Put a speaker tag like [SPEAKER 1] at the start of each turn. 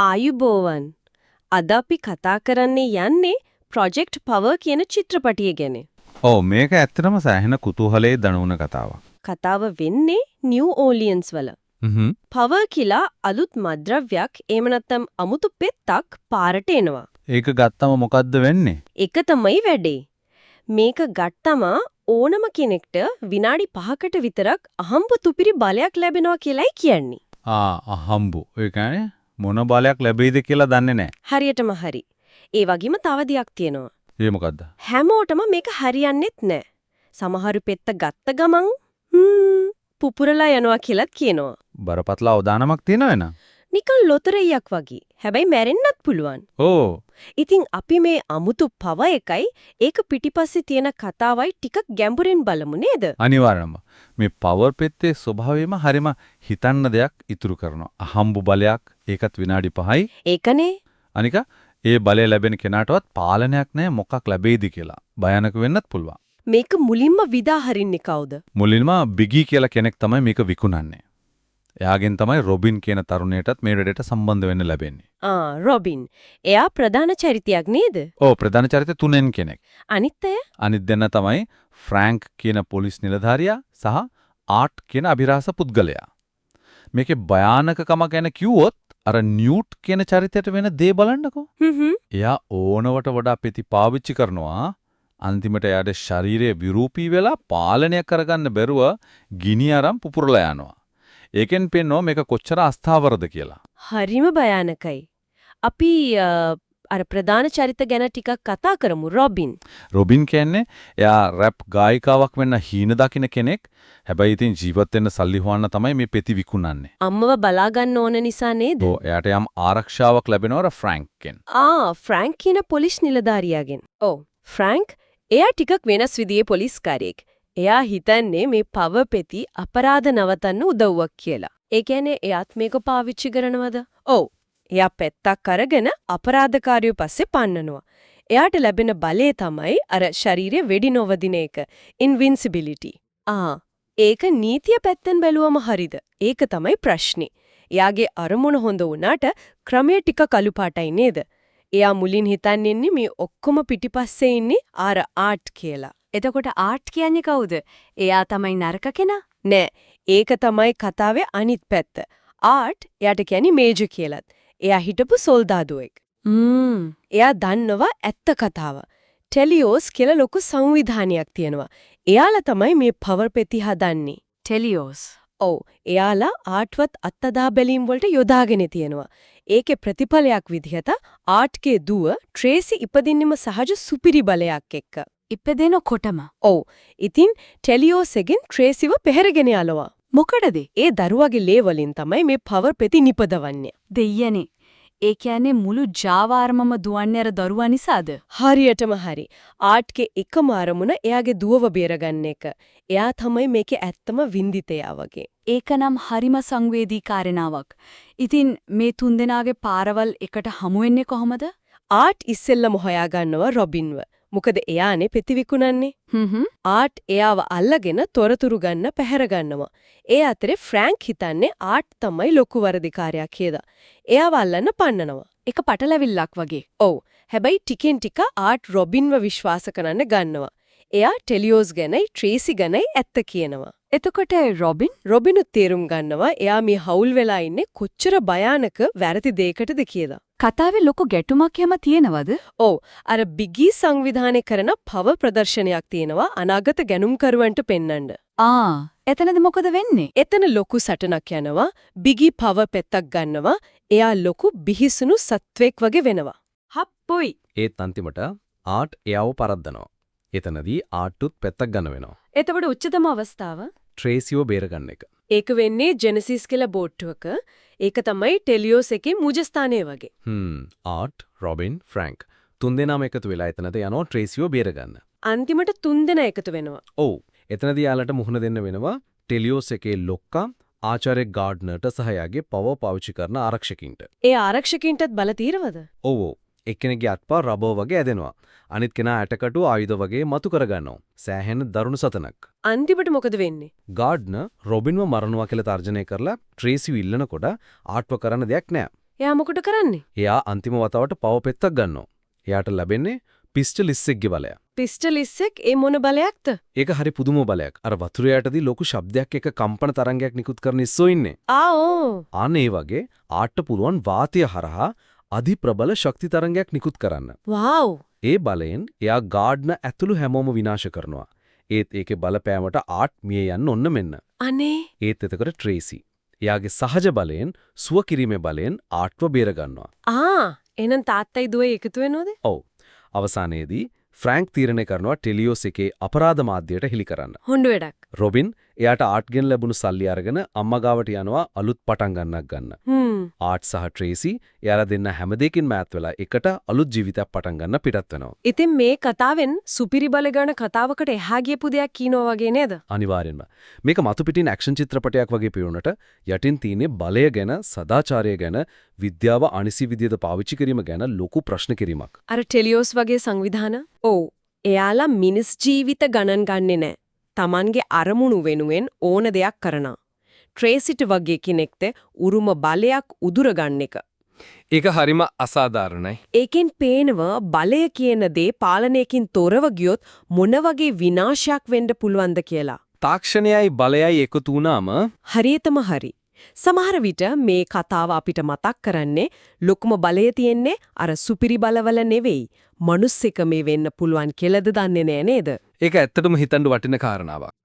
[SPEAKER 1] ආයුබෝවන්. අද අපි කතා කරන්නේ යන්නේ ප්‍රොජෙක්ට් පවර් කියන චිත්‍රපටිය ගැන.
[SPEAKER 2] ඔව් මේක ඇත්තටම සෑහෙන කුතූහලයේ දනවන කතාවක්.
[SPEAKER 1] කතාව වෙන්නේ නිව් ඕලියන්ස් වල. පවර් කියලා අලුත් මද්ද්‍රව්‍යයක් එහෙම නැත්නම් අමුතු පෙත්තක් පාරට එනවා.
[SPEAKER 2] ඒක ගත්තම මොකද්ද වෙන්නේ?
[SPEAKER 1] ඒක තමයි වැඩේ. මේක ගත්තම ඕනම කෙනෙක්ට විනාඩි 5කට විතරක් අහම්බ තුපිරි බලයක් ලැබෙනවා කියලායි කියන්නේ.
[SPEAKER 2] අහම්බු. ඒ කියන්නේ මොන බලයක් ලැබෙයිද කියලා දන්නේ නැහැ.
[SPEAKER 1] හරියටම හරි. ඒ වගේම තව දෙයක් තියෙනවා.
[SPEAKER 2] ඒ මොකද්ද?
[SPEAKER 1] හැමෝටම මේක හරියන්නේත් නැහැ. සමහරු පෙත්ත ගත්ත ගමන් පුපුරලා යනවා කියලාත් කියනවා.
[SPEAKER 2] බරපතල අවදානමක් තියෙනව නේද?
[SPEAKER 1] නිකන් ලොතරෙයියක් වගේ. හැබැයි මැරෙන්නත් පුළුවන්.
[SPEAKER 2] ඕ.
[SPEAKER 1] ඉතින් අපි මේ අමුතු පව එකයි ඒක පිටිපස්සේ තියෙන කතාවයි ටිකක් ගැඹුරින් බලමු නේද?
[SPEAKER 2] අනිවාර්යයෙන්ම. මේ පවර් පෙත්තේ ස්වභාවයම හරිම හිතන්න දෙයක් ඉතුරු කරනවා. අහම්බු බලයක් ඒකත් විනාඩි 5යි.
[SPEAKER 1] ඒකනේ.
[SPEAKER 2] අනික ඒ බලය ලැබෙන කෙනාටවත් පාලනයක් නැහැ මොකක් ලැබෙයිද කියලා. භයානක වෙන්නත් පුළුවන්.
[SPEAKER 1] මේක මුලින්ම විදා හරින්නේ කවුද?
[SPEAKER 2] මුලින්ම බිගී කියලා කෙනෙක් තමයි මේක විකුණන්නේ. එයාගෙන් තමයි රොබින් කියන තරුණයටත් මේ රෙඩට සම්බන්ධ වෙන්න ලැබෙන්නේ.
[SPEAKER 1] රොබින්. එයා ප්‍රධාන චරිතයක් නේද?
[SPEAKER 2] ඔව් ප්‍රධාන චරිත තුනෙන් කෙනෙක්.
[SPEAKER 1] අනිත් අය?
[SPEAKER 2] අනිත් දෙන්න තමයි ෆ්‍රැන්ක් කියන පොලිස් නිලධාරියා සහ ආර්ට් කියන අභිරහස පුද්ගලයා. මේකේ භයානකකම ගැන කිව්වොත් අර නියුට් කියන චරිතයට වෙන දේ බලන්නකෝ. එයා ඕනවට වඩා පෙති පාවිච්චි කරනවා. අන්තිමට එයාගේ ශරීරයේ විරූපී වෙලා පාලනය කරගන්න බැරුව ගිනි අරන් පුපුරලා යනවා. ඒකෙන් පෙන්නෝ මේක කොච්චර අස්ථාවරද කියලා.
[SPEAKER 1] හරිම භයානකයි. අපි අර ප්‍රධාන චරිත ගැන ටිකක් කතා කරමු රොබින්.
[SPEAKER 2] රොබින් කියන්නේ එයා රැප් ගායිකාවක් වෙන්න හීන දකින්න කෙනෙක්. හැබැයි ඉතින් ජීවත් වෙන්න සල්ලි හොයන්න තමයි මේ පෙති විකුණන්නේ.
[SPEAKER 1] අම්මව බලා ගන්න ඕන නිසා නේද?
[SPEAKER 2] ඔව් එයාට යම් ආරක්ෂාවක් ලැබෙනවා ෆ්‍රැන්ක්ගෙන්.
[SPEAKER 1] ෆ්‍රැන්ක් කියන පොලිස් නිලධාරියාගෙන්. ඔව් ෆ්‍රැන්ක් එයා ටිකක් වෙනස් විදිහේ පොලිස්කාරයෙක්. එයා හිතන්නේ මේ පව පෙති අපරාධ නවතන්න උදව්වක් කියලා. ඒ කියන්නේ එයාත් මේක පාවිච්චි කරනවද? ඔව්. එයා පෙත්තක් අරගෙන අපරාධකාරයෝ පස්සේ පන්නනවා. එයාට ලැබෙන බලය තමයි අර ශරීරය වෙඩි නොවදින එක. ඉන්වින්සිබිලිටි. ඒක නීතිය පැත්තෙන් බැලුවම හරිද? ඒක තමයි ප්‍රශ්නේ. එයාගේ අරමුණ හොඳ වුණාට ක්‍රමයේ ටික කළු පාටයි නේද? එයා මුලින් හිතන්නේ මේ ඔක්කොම පිටිපස්සේ ඉන්නේ ආර ආර්ට් කියලා. එතකොට ආර්ට් කියන්නේ කවුද? එයා තමයි නරක කෙනා? නෑ. ඒක තමයි කතාවේ අනිත් පැත්ත. ආර්ට් එයාට කියන්නේ මේජර් කියලාත්. එයා හිටපු සොල්දාදුවෙක්. එයා දන්නවා ඇත්ත කතාව. ටෙලියෝස් කියලා ලොකු සංවිධානයක් තියෙනවා. එයාලා තමයි මේ පවර් පෙති හදන්නේ. ටෙලියෝස්. ඔව්. එයාලා ආර්ට්වත් අත්දා බැලීම් වලට යොදාගෙන තියෙනවා. ඒකේ ප්‍රතිඵලයක් විදිහට ආර්ට්ගේ දුව ට්‍රේසි ඉපදින්නෙම සහජ සුපිරි බලයක් එක්ක. ඉපදෙනකොටම. ඔව්. ඉතින් ටෙලියෝසෙගෙන් ට්‍රේසිව පෙරගෙන යලවා. මොකටද? ඒ දරුවගේ ලේ වලින් තමයි මේ පවර් පෙති නිපදවන්නේ. දෙයියනේ. ඒ කියන්නේ මුළු ජාවාරමම දුවන්නේ අර දරුවා නිසාද? හරියටම හරි. ආර්ට්ගේ එකම අරමුණ එයාගේ දුවව බේරගන්න එක. එයා තමයි මේකේ ඇත්තම වින්දිතයා වගේ. ඒකනම් හරිම සංවේදී කාරණාවක්. ඉතින් මේ තුන්දෙනාගේ පාරවල් එකට හමු වෙන්නේ කොහොමද? ආර්ට් ඉස්සෙල්ලම හොයාගන්නවා රොබින්ව. මොකද එයානේ පෙති විකුණන්නේ. ආර්ට් එයාව අල්ලගෙන තොරතුරු ගන්න පැහැර ගන්නවා. ඒ අතරේ ෆ්‍රැන්ක් හිතන්නේ ආර්ට් තමයි ලොකු වරදිකාරයා කියලා. එයාව අල්ලන්න පන්නනවා. ඒක පටලැවිල්ලක් වගේ. ඔව්. හැබැයි ටිකෙන් ටික ආර්ට් රොබින්ව විශ්වාස කරන්න ගන්නවා. එයා ටෙලියෝස් ගැනයි ට්‍රේසි ගැනයි ඇත්ත කියනවා. එතකොට රොබිනුත් තේරුම් ගන්නවා එයා මේ හවුල් වෙලා ඉන්නේ කොච්චර භයානක වැරදි දෙයකටද කියලා. කතාවේ ලොකු ගැටුමක් හැම තියෙනවද? ඔව්. අර බිගී සංවිධානය කරන පව ප්‍රදර්ශනයක් තියෙනවා අනාගත ගැනුම්කරුවන්ට පෙන්වන්න. එතනද මොකද වෙන්නේ? එතන ලොකු සටනක් යනවා. බිගී පව පෙත්තක් ගන්නවා. එයා ලොකු බිහිසුණු සත්වෙක් වගේ වෙනවා. හප්පොයි.
[SPEAKER 3] ඒත් අන්තිමට ආර්ට් එයාව පරද්දනවා. එතනදී ආර්ට්ටුත් පෙත්තක් ගන්න වෙනවා.
[SPEAKER 1] එතකොට උච්චතම අවස්ථාව
[SPEAKER 3] ට්‍රේසිව බේරගන්න එක.
[SPEAKER 1] ඒක වෙන්නේ ජෙනසිස් කියලා බෝට්ටුවක. ඒක තමයි ටෙලියෝස් එකේ මුජස්ථානය වගේ.
[SPEAKER 3] ආර්ට්, රොබින්, ෆ්‍රැන්ක් තුන්දෙනාම එකතු වෙලා එතනට යනවා ට්‍රේසිව බේරගන්න.
[SPEAKER 1] අන්තිමට තුන්දෙනා එකතු වෙනවා.
[SPEAKER 3] ඔව්. එතනදී යාලට මුහුණ දෙන්න වෙනවා ටෙලියෝස් එකේ ලොක්කා ආචාර්ය ගාඩ්නර්ට සහ යාගේ පව පාවිච්චි කරන ආරක්ෂකින්ට.
[SPEAKER 1] ඒ ආරක්ෂකින්ටත් බල తీරවද?
[SPEAKER 3] ඔව්. එක්කෙනෙක්ගේ අත්පා රබර් වගේ ඇදෙනවා. අනිත් කෙනා ඇටකටු ආයුධ වගේ මතු කරගන්නවා. සෑහෙන දරුණු සතනක්.
[SPEAKER 1] අන්තිමට මොකද වෙන්නේ?
[SPEAKER 3] ගාඩ්නර් රොබින්ව මරනවා කියලා තර්ජනය කරලා ට්‍රේසිව ඉල්ලනකොට ආර්ට්ව කරන්න දෙයක් නැහැ.
[SPEAKER 1] එයා මොකද කරන්නේ?
[SPEAKER 3] එයා අන්තිම වතාවට පව පෙත්තක් ගන්නවා. එයාට ලැබෙන්නේ පිස්ටල් ඉස්සෙක්ගේ බලය.
[SPEAKER 1] පිස්ටල් ඉස්සෙක් ඒ මොන බලයක්ද?
[SPEAKER 3] ඒක හරි පුදුම බලයක්. අර වතුර යටදී ලොකු ශබ්දයක් එක කම්පන තරංගයක් නිකුත් කරන ඉස්සෝ ඉන්නේ.
[SPEAKER 1] ආ
[SPEAKER 3] අන්න ඒ වගේ ආට්ට පුළුවන් වාතය හරහා අධි ප්‍රබල ශක්ති තරංගයක් නිකුත් කරන්න.
[SPEAKER 1] වව්.
[SPEAKER 3] ඒ බලයෙන් එයා ගාඩ්න ඇතුළු හැමෝම විනාශ කරනවා. ඒත් ඒකේ බලපෑමට ආට් මිය යන්න ඔන්න මෙන්න.
[SPEAKER 1] අනේ
[SPEAKER 3] ඒත් එතකොට ට්‍රේසි. එයාගේ සහජ බලයෙන් සුව කිරීමේ බලයෙන් ආට්ව බේර ගන්නවා.
[SPEAKER 1] එහෙනම් තාත්තයි දුවේ එකතු වෙනවද?
[SPEAKER 3] ඔව්. අවසානයේදී ෆ්‍රැන්ක් තීරණය කරනවා ටෙලියෝස් එකේ අපරාධ මාධ්‍යයට හෙළි කරන්න.
[SPEAKER 1] හොඬ වැඩක්.
[SPEAKER 3] රොබින් එයාට ආට්ගෙන් ලැබුණු සල්ලි අරගෙන අම්මා ගාවට යනවා අලුත් පටන් ගන්නක් ගන්න. ආට් සහ ට්‍රේසි එයාලා දෙන්න හැම දෙකින්ම ඈත් වෙලා එකට අලුත් ජීවිතයක් පටන් ගන්න පිටත් වෙනවා.
[SPEAKER 1] ඉතින් මේ කතාවෙන් සුපිරි බල ගන්න කතාවකට එහා ගියපු දෙයක් කියනවා වගේ නේද?
[SPEAKER 3] අනිවාර්යෙන්ම. මේක මතු පිටින් ඇක්ෂන් චිත්‍රපටයක් වගේ පිරුණට යටින් තියෙන්නේ බලය ගැන, සදාචාරය ගැන, විද්‍යාව අනිසි විදියට පාවිච්චි කිරීම ගැන ලොකු ප්‍රශ්න කිරීමක්.
[SPEAKER 1] අර ටෙලියෝස් වගේ සංවිධාන? ඔව්. එයාලා මිනිස් ජීවිත ගණන් ගන්නේ නැහැ. Tamange අරමුණු වෙනුවෙන් ඕන දෙයක් කරනවා. ට්‍රේසිට වගේ කෙනෙක්ට උරුම බලයක් උදුරගන්න එක.
[SPEAKER 4] ඒක හරිම අසාධාරණයි.
[SPEAKER 1] ඒකෙන් පේනව බලය කියන දේ පාලනයකින් තොරව ගියොත් මොන වගේ විනාශයක් වෙන්න පුළුවන්ද කියලා.
[SPEAKER 4] තාක්ෂණයයි බලයයි එකතු වුණාම
[SPEAKER 1] හරියටම හරි. සමහර විට මේ කතාව අපිට මතක් කරන්නේ ලොකුම බලය තියෙන්නේ අර සුපිරි බලවල නෙවෙයි. මනුස්සෙක මේ වෙන්න පුළුවන් කියලාද දන්නේ නෑ නේද?
[SPEAKER 4] ඒක ඇත්තටම හිතන්න වටින කාරණාවක්.